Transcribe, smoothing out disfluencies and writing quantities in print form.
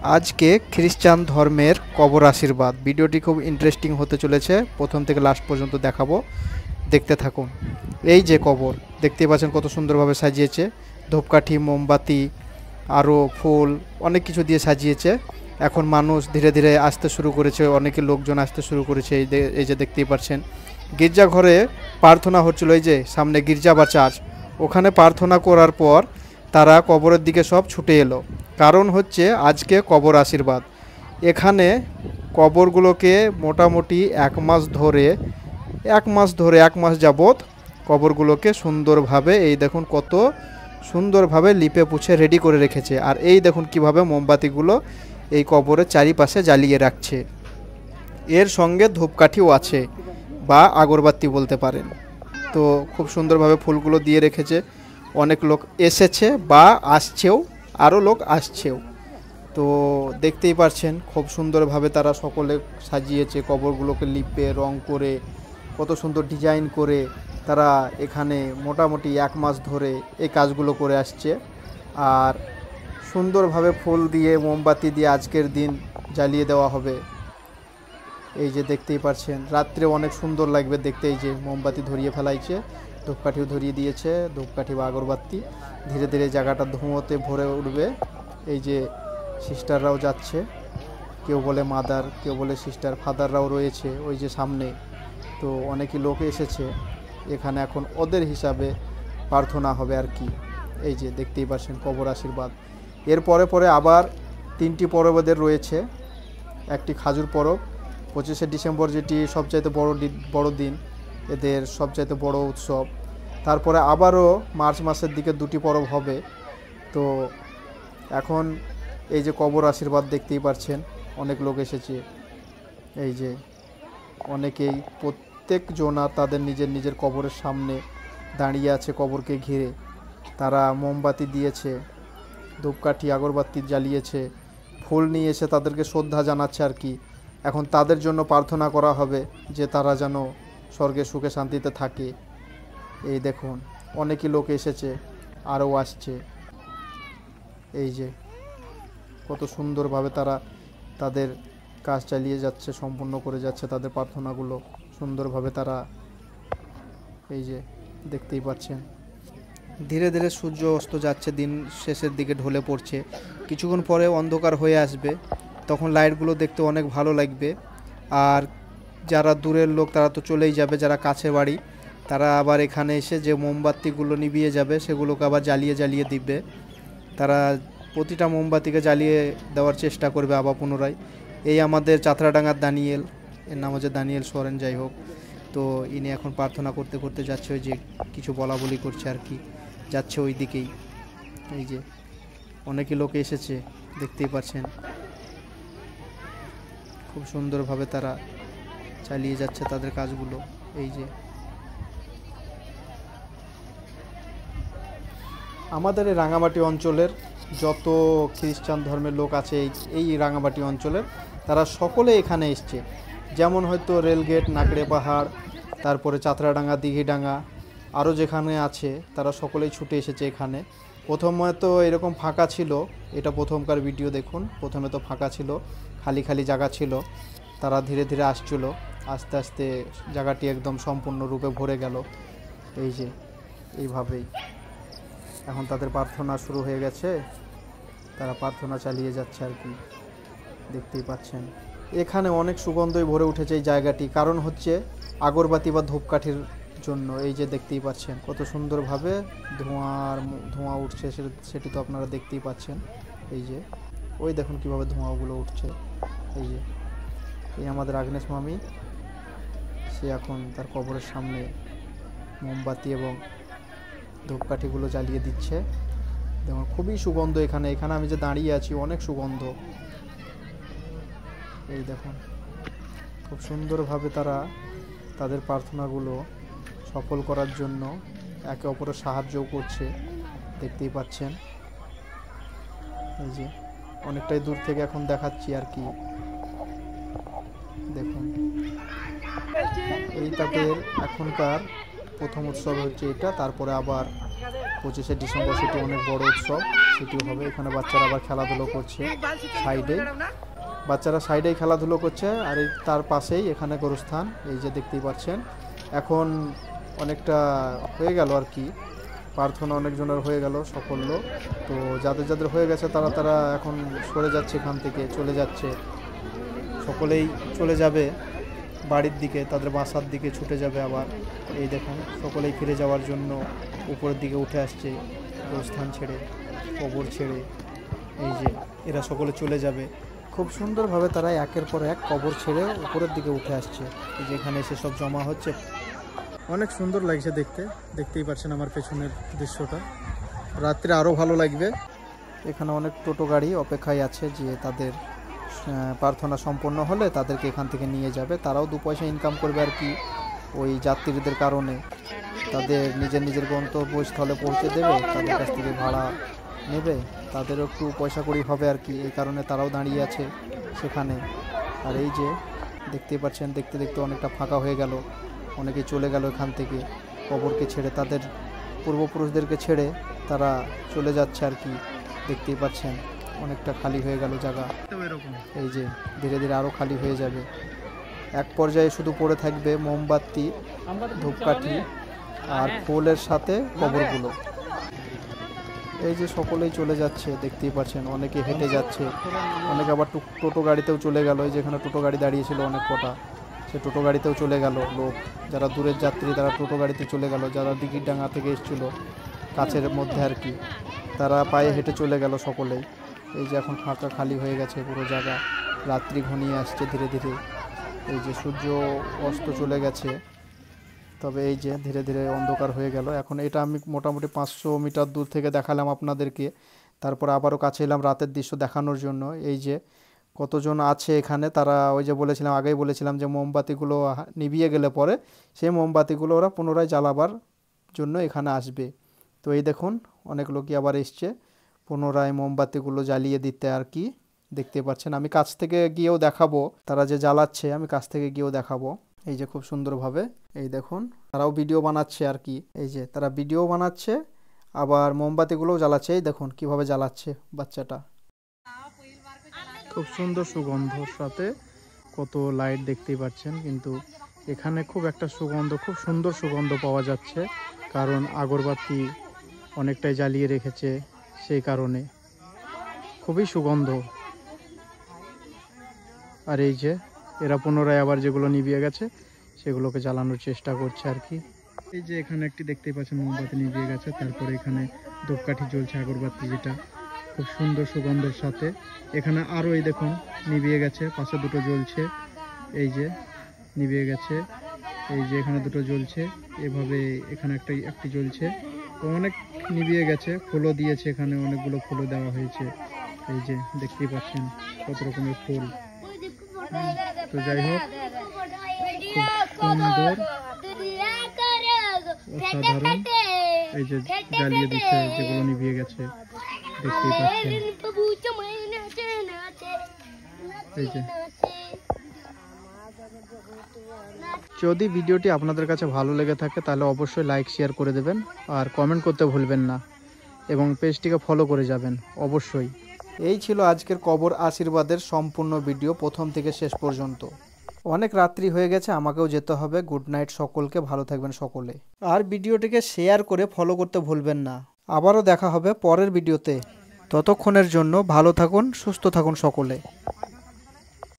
আজকে খ্রিস্টান ধর্মের কবর আশীর্বাদ ভিডিওটি খুব ইন্টারেস্টিং হতে চলেছে। প্রথম থেকে লাস্ট পর্যন্ত দেখাবো, দেখতে থাকুন। এই যে কবর দেখতে পাচ্ছেন কত সুন্দরভাবে সাজিয়েছে, ধূপকাঠি, মোমবাতি, আরও ফুল, অনেক কিছু দিয়ে সাজিয়েছে। এখন মানুষ ধীরে ধীরে আসতে শুরু করেছে, অনেকে লোকজন আসতে শুরু করেছে। এই যে দেখতেই পাচ্ছেন গির্জাঘরে প্রার্থনা হচ্ছিল, এই যে সামনে গির্জা বা চার্চ, ওখানে প্রার্থনা করার পর তারা কবরের দিকে সব ছুটে এলো। কারণ হচ্ছে আজকে কবর আশীর্বাদ। এখানে কবরগুলোকে মোটামুটি এক মাস যাবত কবরগুলোকে সুন্দরভাবে, এই দেখুন কত সুন্দরভাবে লিপে পুছে রেডি করে রেখেছে। আর এই দেখুন কিভাবে মোমবাতিগুলো এই কবরের চারিপাশে জ্বালিয়ে রাখছে। এর সঙ্গে ধূপকাঠিও আছে বা আগরবাতি বলতে পারেন। তো খুব সুন্দরভাবে ফুলগুলো দিয়ে রেখেছে। অনেক লোক এসেছে বা আসছেও, আরও লোক আসছেও। তো দেখতেই পাচ্ছেন খুব সুন্দরভাবে তারা সকলে সাজিয়েছে কবরগুলোকে, লিপে রং করে কত সুন্দর ডিজাইন করে তারা এখানে মোটামুটি এক মাস ধরে এই কাজগুলো করে আসছে। আর সুন্দরভাবে ফুল দিয়ে, মোমবাতি দিয়ে আজকের দিন জ্বালিয়ে দেওয়া হবে। এই যে দেখতেই পাচ্ছেন রাত্রে অনেক সুন্দর লাগবে দেখতে। এই যে মোমবাতি ধরিয়ে ফেলাইছে, ধূপকাঠিও ধরিয়ে দিয়েছে, ধূপকাঠি বা আগরবাতি। ধীরে ধীরে জায়গাটা ধুঁয়োতে ভরে উঠবে। এই যে সিস্টাররাও যাচ্ছে, কেউ বলে মাদার, কেউ বলে সিস্টার, ফাদাররাও রয়েছে ওই যে সামনে। তো অনেকই লোক এসেছে এখানে, এখন ওদের হিসাবে প্রার্থনা হবে আর কি। এই যে দেখতেই পাচ্ছেন কবর আশীর্বাদ। এর পরে পরে আবার 3টি পরবদের রয়েছে। একটি খাজুর পরব 25শে ডিসেম্বর, যেটি সবচাইতে বড় দিন, এদের সবচাইতে বড় উৎসব। তারপরে আবারও মার্চ মাসের দিকে 2টি পরব হবে। তো এখন এই যে কবর আশীর্বাদ দেখতেই পাচ্ছেন অনেক লোক এসেছে। এই যে অনেকেই, প্রত্যেকজনা তাদের নিজের নিজের কবরের সামনে দাঁড়িয়ে আছে কবরকে ঘিরে। তারা মোমবাতি দিয়েছে, ধূপকাঠি আগরবাতি জ্বালিয়েছে, ফুল নিয়ে এসে তাদেরকে শ্রদ্ধা জানাচ্ছে আর কি। এখন তাদের জন্য প্রার্থনা করা হবে যে তারা যেন স্বর্গে সুখে শান্তিতে থাকে। এই দেখুন অনেকই লোক এসেছে, আরও আসছে। এই যে কত সুন্দরভাবে তারা তাদের কাজ চালিয়ে যাচ্ছে, সম্পূর্ণ করে যাচ্ছে তাদের প্রার্থনাগুলো সুন্দরভাবে তারা। এই যে দেখতেই পাচ্ছেন ধীরে ধীরে সূর্য অস্ত যাচ্ছে, দিন শেষের দিকে ঢলে পড়ছে। কিছুক্ষণ পরে অন্ধকার হয়ে আসবে, তখন লাইটগুলো দেখতে অনেক ভালো লাগবে। আর যারা দূরের লোক তারা তো চলেই যাবে, যারা কাছে বাড়ি তারা আবার এখানে এসে যে মোমবাতিগুলো নিভিয়ে যাবে সেগুলোকে আবার জ্বালিয়ে দিবে। তারা প্রতিটা মোমবাতিকে জ্বালিয়ে দেওয়ার চেষ্টা করবে আবার পুনরায়। এই আমাদের চাতরাডাঙ্গার দানিয়েল, এর নাম হচ্ছে দানিয়েল সোরেন, যাই হোক। তো ইনি এখন প্রার্থনা করতে করতে যাচ্ছে, ওই যে কিছু বলা বলি করছে আর কি, যাচ্ছে ওই দিকেই। এই যে অনেকই লোক এসেছে দেখতেই পাচ্ছেন, খুব সুন্দরভাবে তারা চালিয়ে যাচ্ছে তাদের কাজগুলো। এই যে আমাদের এই রাঙামাটি অঞ্চলের যত খ্রিস্টান ধর্মের লোক আছে এই রাঙামাটি অঞ্চলের, তারা সকলে এখানে এসছে। যেমন হয়তো রেলগেট, নাকড়ে পাহাড়, তারপরে চাতরাডাঙ্গা, দিঘিডাঙ্গা, আরও যেখানে আছে তারা সকলেই ছুটে এসেছে এখানে। প্রথমে তো এরকম ফাঁকা ছিল, এটা প্রথমকার ভিডিও দেখুন। প্রথমে তো ফাঁকা ছিল, খালি খালি জায়গা ছিল। তারা ধীরে ধীরে আসছিল, আস্তে আস্তে জায়গাটি একদম সম্পূর্ণরূপে ভরে গেল। এই যে এইভাবেই এখন তাদের প্রার্থনা শুরু হয়ে গেছে, তারা প্রার্থনা চালিয়ে যাচ্ছে আর কি, দেখতেই পাচ্ছেন। এখানে অনেক সুগন্ধই ভরে উঠেছে এই জায়গাটি, কারণ হচ্ছে আগরবাতি বা ধূপকাঠির জন্য। এই যে দেখতেই পাচ্ছেন কত সুন্দরভাবে ধোঁয়া উঠছে, সেটি তো আপনারা দেখতেই পাচ্ছেন। এই যে ওই দেখুন কিভাবে ধোঁয়াগুলো উঠছে। এই যে এই আমাদের আগ্নেশ মামি, সে এখন তার কবরের সামনে মোমবাতি এবং ধূপকাঠিগুলো জ্বালিয়ে দিচ্ছে। দেখুন খুবই সুগন্ধ এখানে, আমি যে দাঁড়িয়ে আছি অনেক সুগন্ধ। এই দেখুন খুব সুন্দরভাবে তারা তাদের প্রার্থনাগুলো সফল করার জন্য একে অপরের সাহায্যও করছে, দেখতেই পাচ্ছেন। এই যে অনেকটাই দূর থেকে এখন দেখাচ্ছি আর কি, দেখুন। এই তাদের এখনকার প্রথম উৎসব হচ্ছে এটা, তারপরে আবার 25শে ডিসেম্বর সেটি অনেক বড় উৎসব, সেটিও হবে। এখানে বাচ্চারা আবার খেলাধুলো করছে সাইডে, বাচ্চারা সাইডেই খেলাধুলো করছে। আর এই তার পাশেই এখানে গরুস্থান, এই যে দেখতেই পাচ্ছেন। এখন অনেকটা হয়ে গেল আর কি, প্রার্থনা অনেকজনের হয়ে গেল সাফল্য। তো যাদের যাদের হয়ে গেছে তারা তারা এখন সরে যাচ্ছে, এখান থেকে চলে যাচ্ছে, সকলেই চলে যাবে বাড়ির দিকে, তাদের বাসার দিকে ছুটে যাবে আবার। এই দেখুন সকলেই ফিরে যাওয়ার জন্য উপরের দিকে উঠে আসছে, গরুস্থান ছেড়ে, কবর ছেড়ে। এই যে এরা সকলে চলে যাবে, খুব সুন্দরভাবে তারা একের পর এক কবর ছেড়ে উপরের দিকে উঠে আসছে। এই যে এখানে এসে সব জমা হচ্ছে, অনেক সুন্দর লাগছে দেখতে, দেখতেই পাচ্ছেন আমার পেছনের দৃশ্যটা। রাত্রে আরও ভালো লাগবে। এখানে অনেক টোটো গাড়ি অপেক্ষায় আছে, যে তাদের প্রার্থনা সম্পন্ন হলে তাদেরকে এখান থেকে নিয়ে যাবে, তারাও 2 পয়সা ইনকাম করবে আর কি। ওই যাত্রীদের কারণে তাদের নিজের নিজের গন্তব্যস্থলে পৌঁছে দেবে, তাদের কাছ থেকে ভাড়া নেবে, তাদেরও একটু পয়সা কড়ি হবে আর কি। এই কারণে তারাও দাঁড়িয়ে আছে সেখানে। আর এই যে দেখতেই পাচ্ছেন, দেখতে দেখতে অনেকটা ফাঁকা হয়ে গেল, অনেকেই চলে গেল এখান থেকে কবরকে ছেড়ে, তাদের পূর্বপুরুষদেরকে ছেড়ে তারা চলে যাচ্ছে আর কি। দেখতেই পাচ্ছেন অনেকটা খালি হয়ে গেল জায়গা। এই যে ধীরে ধীরে আরও খালি হয়ে যাবে, এক পর্যায়ে শুধু পড়ে থাকবে মোমবাতি, ধূপকাঠি আর ফুলের সাথে কবরগুলো। এই যে সকলেই চলে যাচ্ছে, দেখতেই পাচ্ছেন, অনেকে হেঁটে যাচ্ছে, অনেকে আবার টোটো গাড়িতেও চলে গেল। এই যেখানে টোটো গাড়ি দাঁড়িয়েছিল অনেক কটা, সে টোটো গাড়িতেও চলে গেল লোক। যারা দূরের যাত্রী তারা টোটো গাড়িতে চলে গেল, যারা দিঘিরডাঙ্গা থেকে এসেছিল কাছের মধ্যে আর কি, তারা পায়ে হেঁটে চলে গেল সকলেই। এই যে এখন ফাঁকা খালি হয়ে গেছে পুরো জায়গা, রাত্রি ঘনিয়ে আসছে ধীরে ধীরে। এই যে সূর্য অস্ত চলে গেছে, তবে এই যে ধীরে ধীরে অন্ধকার হয়ে গেল। এখন এটা আমি মোটামুটি 500 মিটার দূর থেকে দেখালাম আপনাদেরকে, তারপর আবারও কাছে এলাম রাতের দৃশ্য দেখানোর জন্য। এই যে কতজন আছে এখানে, তারা ওই যে বলেছিলাম, আগেই বলেছিলাম যে মোমবাতিগুলো নিভিয়ে গেলে পরে সেই মোমবাতিগুলো ওরা পুনরায় জ্বালাবার জন্য এখানে আসবে। তো এই দেখুন অনেক লোকই আবার এসছে পুনরায় মোমবাতিগুলো জ্বালিয়ে দিতে আর কি। দেখতে পাচ্ছেন, আমি কাছ থেকে গিয়েও দেখাবো, তারা যে জ্বালাচ্ছে আমি কাছ থেকে গিয়েও দেখাবো। এই যে খুব সুন্দরভাবে, এই দেখুন তারাও ভিডিও বানাচ্ছে আর কি। এই যে তারা ভিডিও বানাচ্ছে আবার মোমবাতিগুলোও জ্বালাচ্ছে, এই দেখুন কিভাবে জ্বালাচ্ছে বাচ্চাটা। খুব সুন্দর সুগন্ধর সাথে কত লাইট দেখতেই পাচ্ছেন, কিন্তু এখানে খুব একটা সুগন্ধ, খুব সুন্দর সুগন্ধ পাওয়া যাচ্ছে, কারণ আগরবাতি অনেকটাই জ্বালিয়ে রেখেছে, সেই কারণে খুবই সুগন্ধ। আর এই যে এরা পুনরায় আবার যেগুলো নিভিয়ে গেছে সেগুলোকে জ্বালানোর চেষ্টা করছে আর কি। এই যে এখানে একটি দেখতেই পাচ্ছেন মোমবাতি নিভিয়ে গেছে, তারপরে এখানে ধূপকাঠি জ্বলছে, আগরবাতি যেটা খুব সুন্দর সুগন্ধের সাথে। এখানে আরও এই দেখুন নিভিয়ে গেছে, পাশে দুটো জ্বলছে, এই যে নিভিয়ে গেছে, এই যে এখানে দুটো জ্বলছে, এভাবে এখানে একটি জ্বলছে। তো অনেক নিভিয়ে গেছে, ফুলও দিয়েছে, এখানে অনেকগুলো ফুলও দেওয়া হয়েছে। এই যে দেখতেই পাচ্ছেন কত রকমের ফুল। তো যাই হোক, খুব সুন্দর অসাধারণ। এই যে জ্বালিয়ে দিচ্ছে যেগুলো নিভিয়ে গেছে, দেখতেই পাচ্ছেন। এই যে যদি ভিডিওটি আপনাদের কাছে ভালো লেগে থাকে তাহলে অবশ্যই লাইক শেয়ার করে দেবেন, আর কমেন্ট করতে ভুলবেন না, এবং পেজটিকে ফলো করে যাবেন অবশ্যই। এই ছিল আজকের কবর আশীর্বাদের সম্পূর্ণ ভিডিও, প্রথম থেকে শেষ পর্যন্ত। অনেক রাত্রি হয়ে গেছে, আমাকেও যেতে হবে। গুড নাইট সকলকে, ভালো থাকবেন সকলে, আর ভিডিওটিকে শেয়ার করে ফলো করতে ভুলবেন না। আবারও দেখা হবে পরের ভিডিওতে, ততক্ষণের জন্য ভালো থাকুন, সুস্থ থাকুন সকলে।